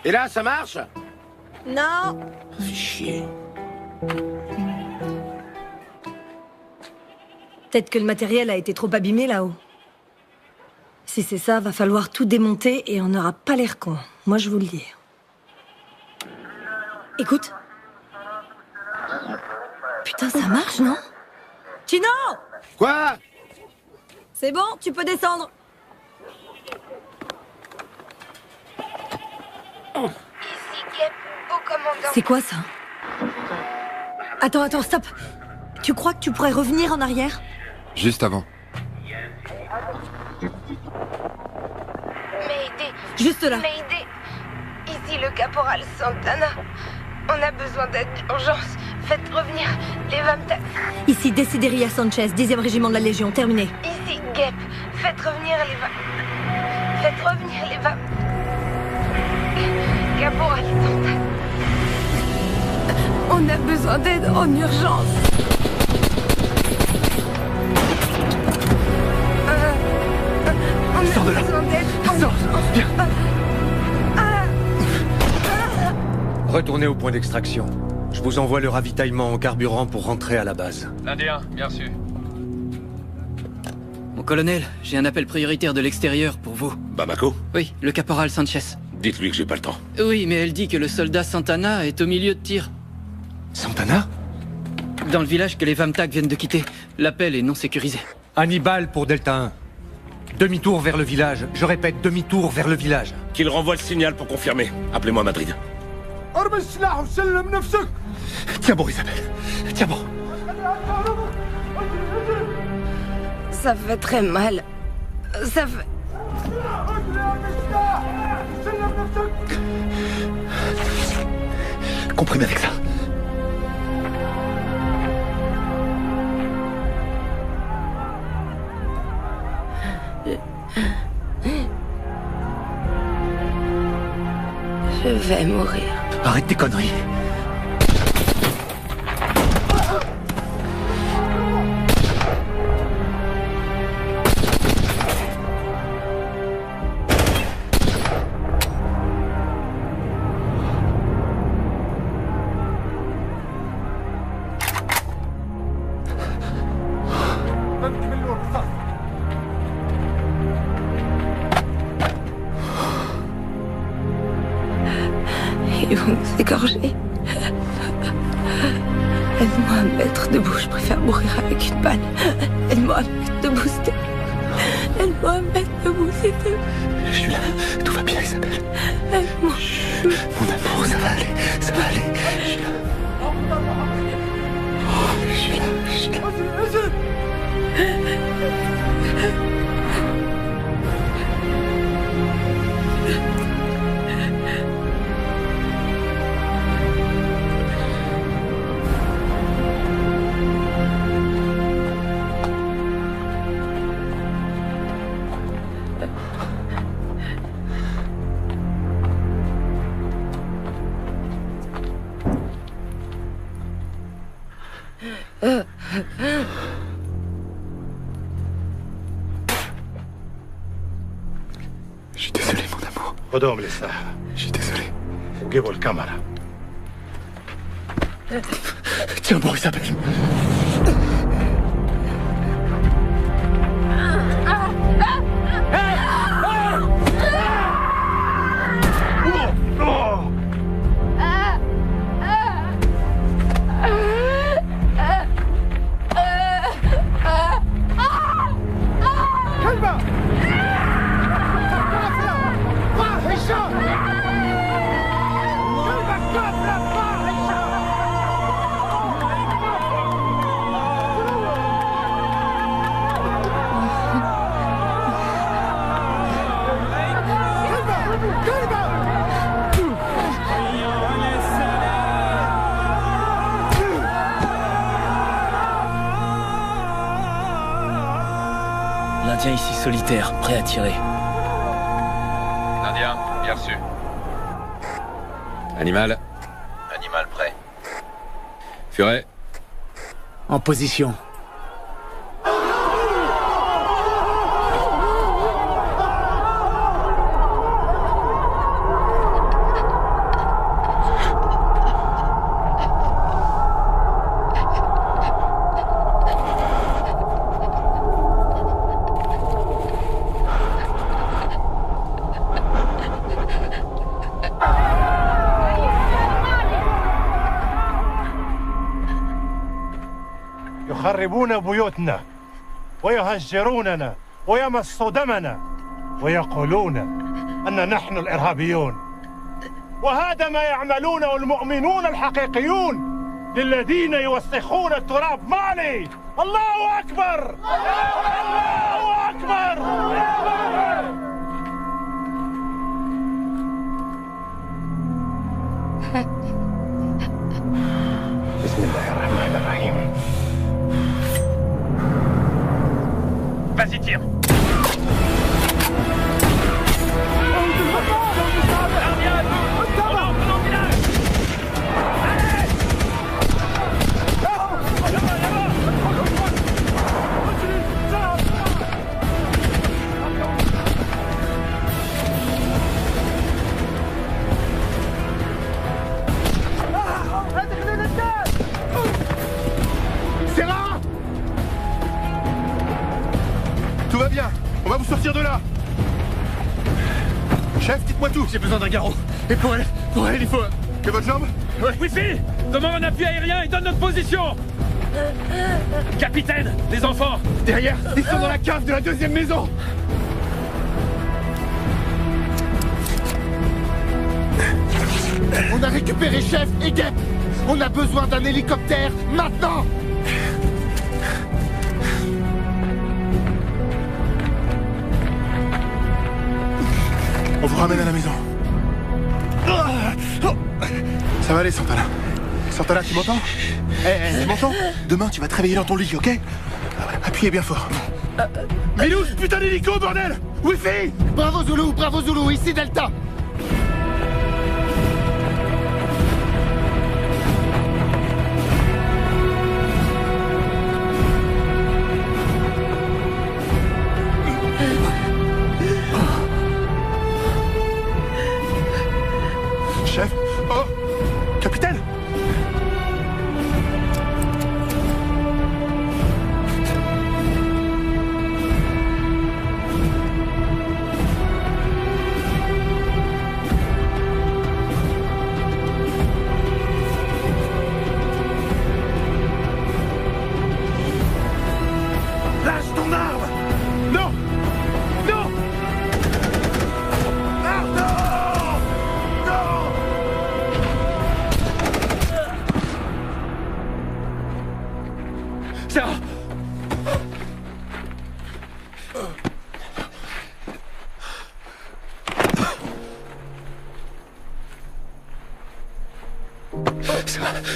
Et là, ça marche? Non. Fais chier. Peut-être que le matériel a été trop abîmé là-haut. Si c'est ça, va falloir tout démonter et on n'aura pas l'air con. Moi, je vous le dis. Écoute. Putain, ça marche, non? Chino! Quoi? C'est bon, tu peux descendre. Ici Gep, au commandant. C'est quoi ça? Attends, stop. Tu crois que tu pourrais revenir en arrière? Juste avant. Mayday. Juste là. Mayday. Ici le caporal Santana. On a besoin d'aide d'urgence. Faites revenir les Vamtak. Ici Desideria Sanchez, 10e régiment de la Légion, terminé. Ici Gep. Faites revenir les Vamtak. Caporal Santana. On a besoin d'aide en urgence. Sors de là. Sors. Viens. Retournez au point d'extraction. Je vous envoie le ravitaillement en carburant pour rentrer à la base. L'Indien, bien reçu. Mon colonel, j'ai un appel prioritaire de l'extérieur pour vous. Bamako? Oui, le caporal Sanchez. Dites-lui que j'ai pas le temps. Oui, mais elle dit que le soldat Santana est au milieu de tir. Santana? Dans le village que les Vamtak viennent de quitter. L'appel est non sécurisé. Hannibal pour Delta 1. Demi-tour vers le village. Je répète, demi-tour vers le village. Qu'il renvoie le signal pour confirmer. Appelez-moi Madrid. Tiens bon, Isabelle. Tiens bon. Ça fait très mal. Ça fait... Comprimez avec ça. Je vais mourir. Arrête tes conneries. Ils vont nous égorger. Aide-moi à me mettre debout, je préfère mourir avec une balle. Aide-moi à me mettre debout, s'il te plaît. Mohamed, Abou, s'il te plaît. Je suis là. Tout va bien, Isabelle. Aide-moi. Mon amour, ça va aller. Ça va aller. Je suis là. Je suis là. Je suis là. Je suis désolé, mon amour. خدهم للساحة. Je suis désolé. وجيبوا الكاميرا. Tiens bon, Isabelle. L'Indien ici solitaire, prêt à tirer. Indien, bien reçu. Animal. Animal prêt. Furet. En position. يخربون بيوتنا ويهجروننا ويمصوا دمنا ويقولون أن نحن الإرهابيون، وهذا ما يعملونه المؤمنون الحقيقيون للذين يوسخون التراب مالي. الله أكبر! الله أكبر! بسم الله الرحمن الرحيم. Vas-y, tire. Tout va bien. On va vous sortir de là. Chef, dites-moi tout. J'ai besoin d'un garrot. Et pour elle, il faut... Que votre jambe? Ouais. Wifi, demande un appui aérien et donne notre position. Capitaine, les enfants. Derrière, ils sont dans la cave de la deuxième maison. On a récupéré Chef et Guêpe. On a besoin d'un hélicoptère maintenant. On vous ramène à la maison. Ça va aller, Santana. Santana, tu m'entends? Tu m'entends? Demain, tu vas te réveiller dans ton lit, ok? Appuyez bien fort. Milou, ce putain d'hélico, bordel! Wi-Fi! Bravo Zulu, ici Delta. Chef? Oh! Capitaine! Lâche ton arme! Non!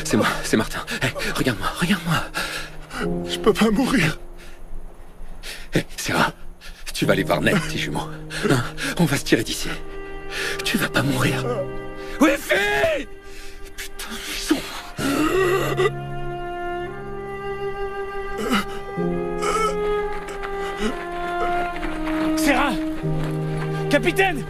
C'est moi, c'est Martin. Hey, regarde-moi, regarde-moi. Je peux pas mourir. Hey, Sarah, tu vas aller voir Ned, petit jumeau. Hein, on va se tirer d'ici. Tu vas pas mourir. Oui, fille! Putain, ils sont... Sarah! Capitaine!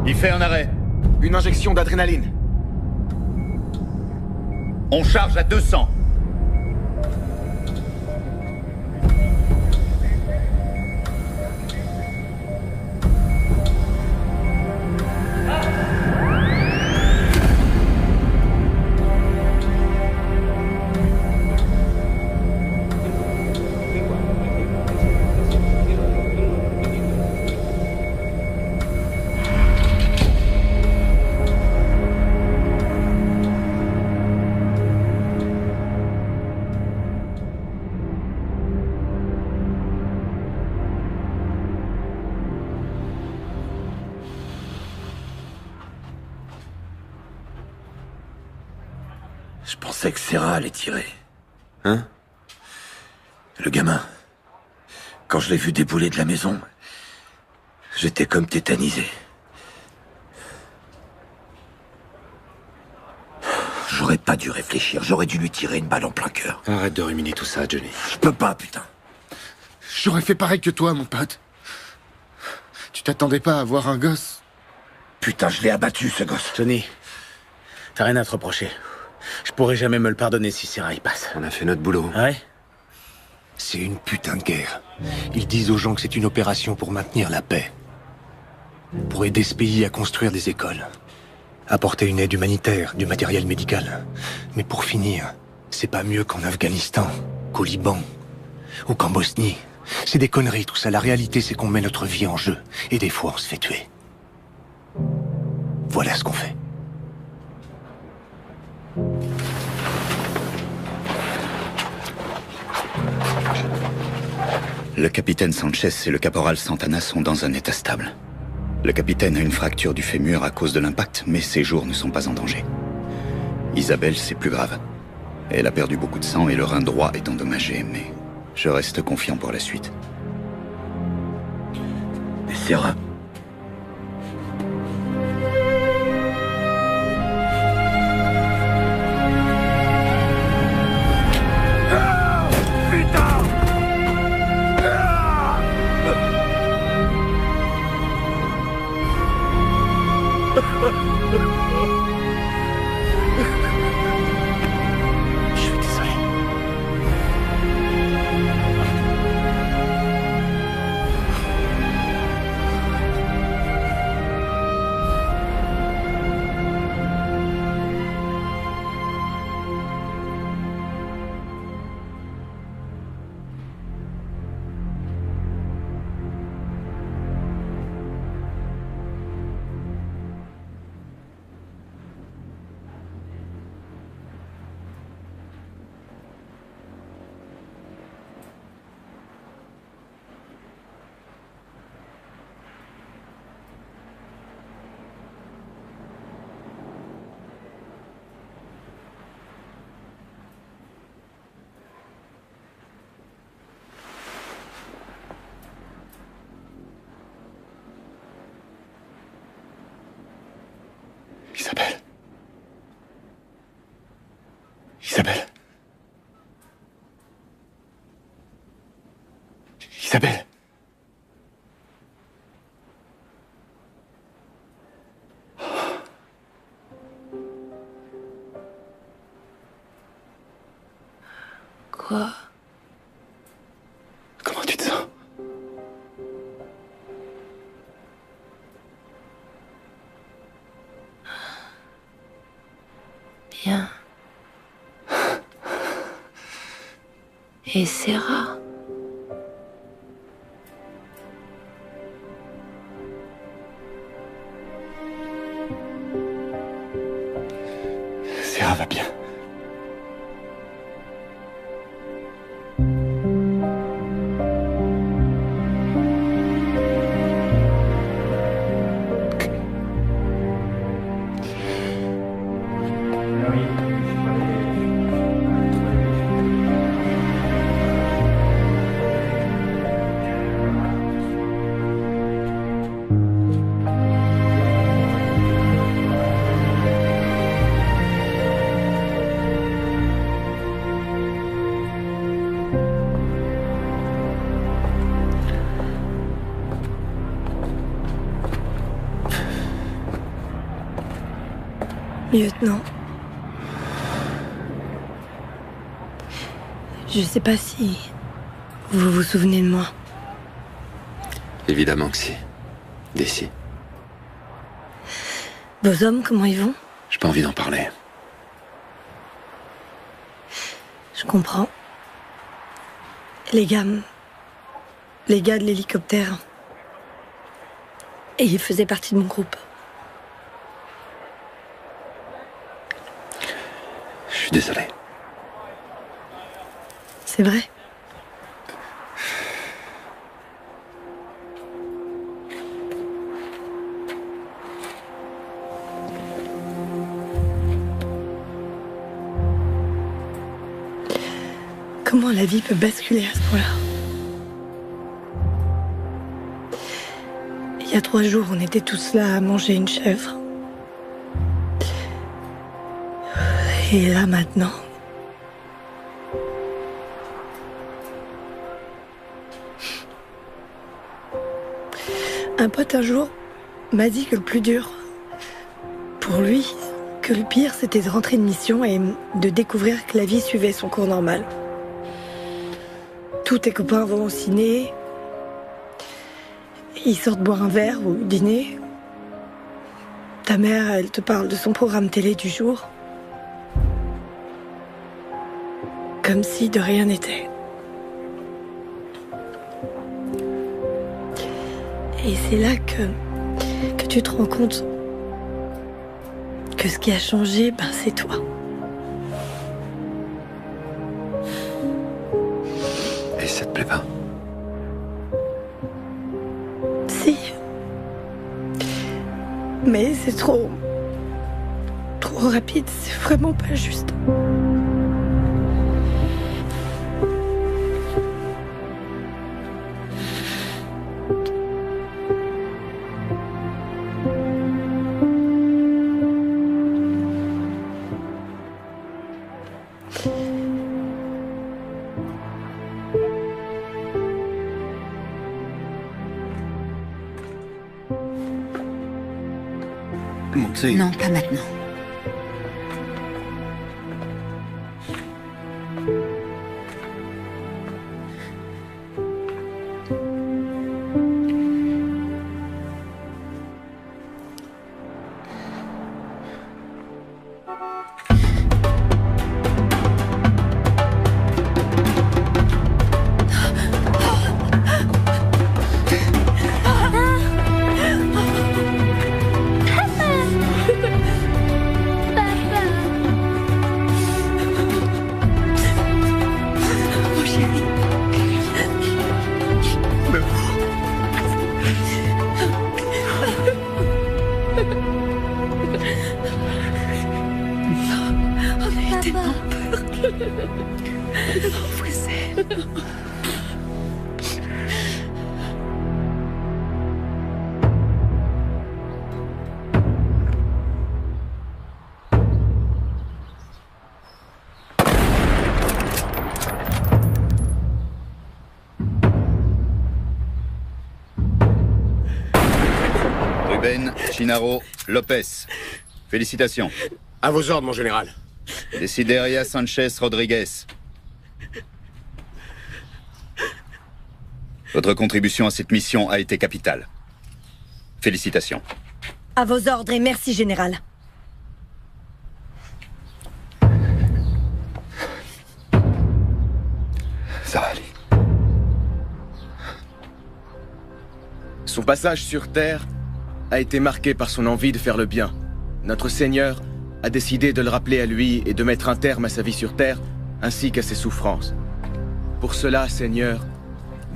Il fait un arrêt. Une injection d'adrénaline. On charge à 200. Je pensais que Sarah allait tirer. Hein? Le gamin. Quand je l'ai vu débouler de la maison, j'étais comme tétanisé. J'aurais pas dû réfléchir, j'aurais dû lui tirer une balle en plein cœur. Arrête de ruminer tout ça, Johnny. Je peux pas, putain. J'aurais fait pareil que toi, mon pote. Tu t'attendais pas à avoir un gosse? Putain, je l'ai abattu, ce gosse. Johnny, t'as rien à te reprocher. Je pourrais jamais me le pardonner si Sarah y passe. On a fait notre boulot. Ouais? C'est une putain de guerre. Ils disent aux gens que c'est une opération pour maintenir la paix. Pour aider ce pays à construire des écoles. Apporter une aide humanitaire, du matériel médical. Mais pour finir, c'est pas mieux qu'en Afghanistan, qu'au Liban, ou qu'en Bosnie. C'est des conneries tout ça. La réalité, c'est qu'on met notre vie en jeu. Et des fois, on se fait tuer. Voilà ce qu'on fait. Le capitaine Sanchez et le caporal Santana sont dans un état stable. Le capitaine a une fracture du fémur à cause de l'impact, mais ses jours ne sont pas en danger. Isabelle, c'est plus grave. Elle a perdu beaucoup de sang et le rein droit est endommagé, mais je reste confiant pour la suite. Et Sarah? Je suis désolé. Isabelle. Isabelle. Isabelle. Quoi? Comment tu te sens? Bien. Et Sarah? Sarah va bien. Lieutenant. Je sais pas si vous vous souvenez de moi. Évidemment que si. D'ici. Vos hommes, comment ils vont? J'ai pas envie d'en parler. Je comprends. Les gars de l'hélicoptère. Et ils faisaient partie de mon groupe. Je suis désolé. C'est vrai. Comment la vie peut basculer à ce point-là? Il y a 3 jours, on était tous là à manger une chèvre. Et là, maintenant... Un pote, un jour, m'a dit que le plus dur, pour lui, que le pire, c'était de rentrer de mission et de découvrir que la vie suivait son cours normal. Tous tes copains vont au ciné, ils sortent boire un verre ou dîner. Ta mère, elle te parle de son programme télé du jour. Comme si de rien n'était. Et c'est là que tu te rends compte que ce qui a changé, ben c'est toi. Et ça te plaît pas? Si. Mais c'est trop rapide, c'est vraiment pas juste. Mon Dieu. Merci. Non, pas maintenant. Chinaro, Lopez. Félicitations. À vos ordres, mon général. Desideria Sanchez Rodriguez. Votre contribution à cette mission a été capitale. Félicitations. À vos ordres et merci, général. Ça va aller. Son passage sur Terre a été marqué par son envie de faire le bien. Notre Seigneur a décidé de le rappeler à lui et de mettre un terme à sa vie sur Terre, ainsi qu'à ses souffrances. Pour cela, Seigneur,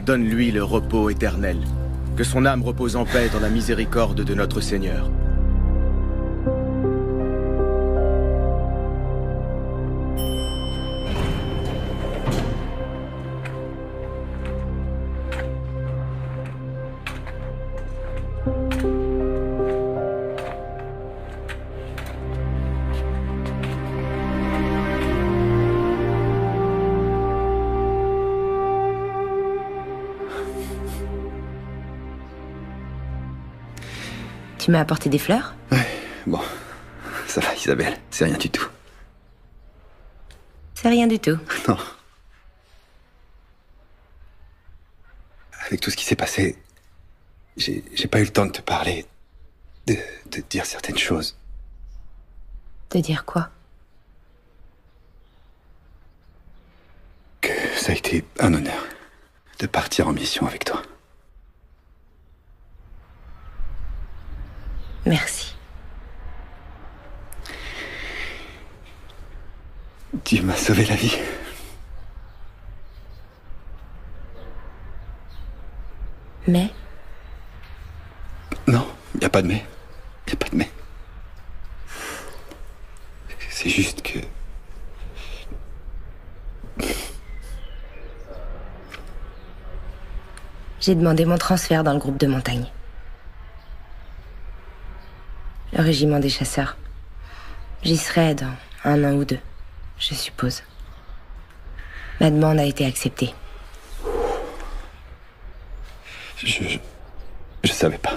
donne-lui le repos éternel. Que son âme repose en paix dans la miséricorde de notre Seigneur. Tu m'as apporté des fleurs? Ouais, bon. Ça va, Isabelle, c'est rien du tout. C'est rien du tout. Non. Avec tout ce qui s'est passé, j'ai pas eu le temps de te parler, de te dire certaines choses. De dire quoi? Que ça a été un honneur de partir en mission avec toi. Merci. Tu m'as sauvé la vie. Mais? Non, y a pas de mais. Y a pas de mais. C'est juste que... J'ai demandé mon transfert dans le groupe de montagne. Le régiment des chasseurs. J'y serai dans 1 an ou 2, je suppose. Ma demande a été acceptée. Je savais pas.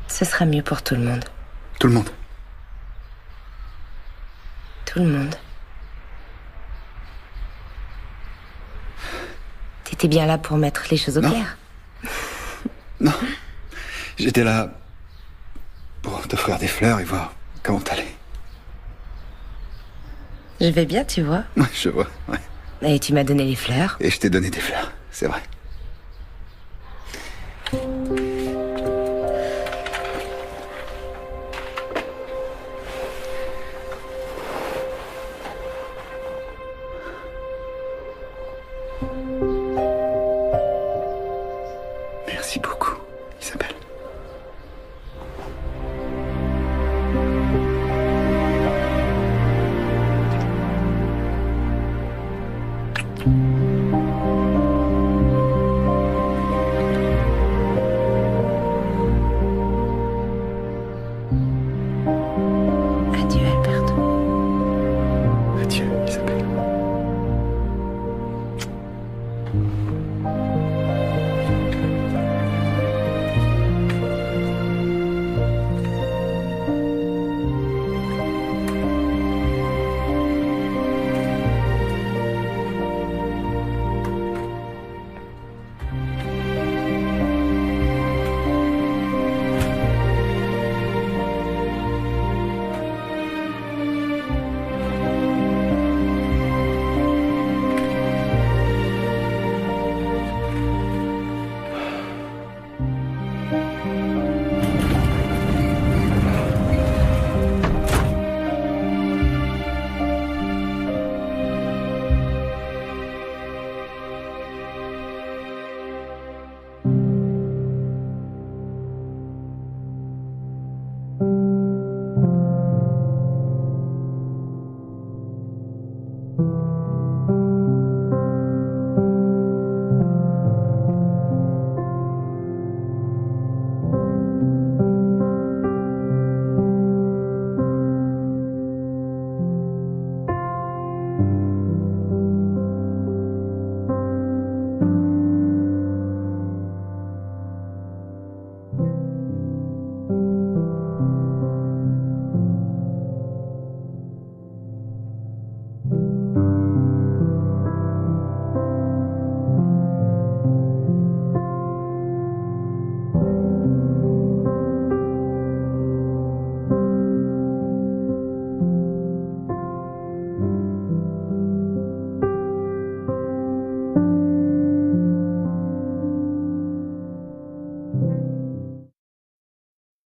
Ce sera mieux pour tout le monde. Tout le monde? Tout le monde. T'étais bien là pour mettre les choses au clair. Non. J'étais là pour t'offrir des fleurs et voir comment t'allais. Je vais bien, tu vois. Ouais, je vois, ouais. Et tu m'as donné les fleurs. Et je t'ai donné des fleurs, c'est vrai.